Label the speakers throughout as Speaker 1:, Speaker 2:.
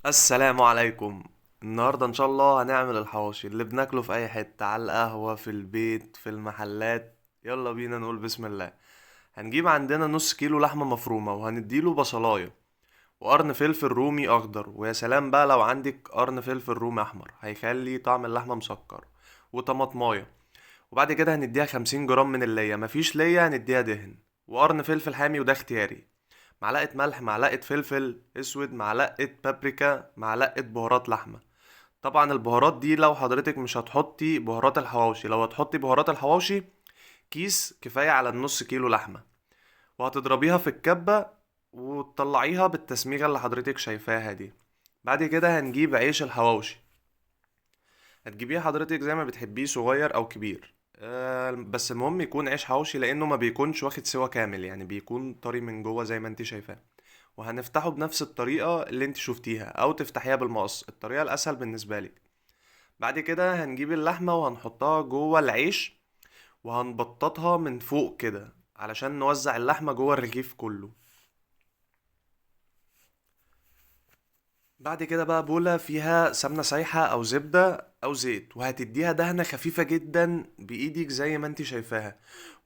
Speaker 1: السلام عليكم. النهاردة ان شاء الله هنعمل الحواوشي اللي بناكله في اي حتة، على القهوة، في البيت، في المحلات. يلا بينا نقول بسم الله. هنجيب عندنا نص كيلو لحمة مفرومة، وهنديله بصلاية وقرن فلفل رومي اخضر، ويا سلام بقى لو عندك قرن فلفل رومي احمر هيخلي طعم اللحمة مسكر، وطماطماية. وبعد كده هنديها 50 جرام من اللية، مفيش ليا هنديها دهن، وقرن فلفل حامي وده اختياري، معلقة ملح، معلقة فلفل اسود، معلقة بابريكا، معلقة بهارات لحمة. طبعا البهارات دي لو حضرتك مش هتحطي بهارات الحواوشي، لو هتحطي بهارات الحواوشي كيس كفاية على النص كيلو لحمة. وهتضربيها في الكبة وتطلعيها بالتسميغة اللي حضرتك شايفاها دي. بعد كده هنجيب عيش الحواوشي، هتجيبيه حضرتك زي ما بتحبيه، صغير او كبير. بس المهم يكون عيش حواوشي، لانه ما بيكونش واخد سوا كامل، يعني بيكون طري من جوه زي ما انت شايفاه. وهنفتحه بنفس الطريقة اللي انت شفتيها، او تفتحيها بالمقص، الطريقة الاسهل بالنسبة لك. بعد كده هنجيب اللحمة وهنحطها جوه العيش، وهنبططها من فوق كده علشان نوزع اللحمة جوه الرغيف كله. بعد كده بقى بولة فيها سمنة سايحة او زبدة او زيت، وهتديها دهنة خفيفة جدا بايدك زي ما انت شايفاها.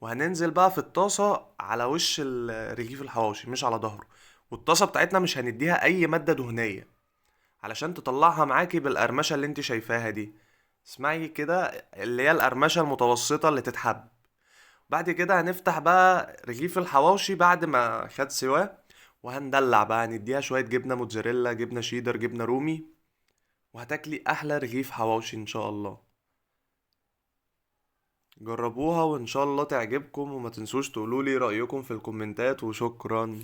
Speaker 1: وهننزل بقى في الطاسة على وش الرغيف الحواوشي، مش على ظهره. والطاسة بتاعتنا مش هنديها اي مادة دهنية علشان تطلعها معاكي بالقرمشة اللي انت شايفاها دي. اسمعي كده، اللي هي القرمشة المتوسطة اللي تتحب. بعد كده هنفتح بقى رغيف الحواوشي بعد ما خد سواه، وهندلع بقى، نديها شوية جبنة موتزاريلا، جبنة شيدر، جبنة رومي. وهتاكلي أحلى رغيف حواوشي إن شاء الله. جربوها وإن شاء الله تعجبكم، وما تنسوش تقولولي رأيكم في الكومنتات، وشكرا.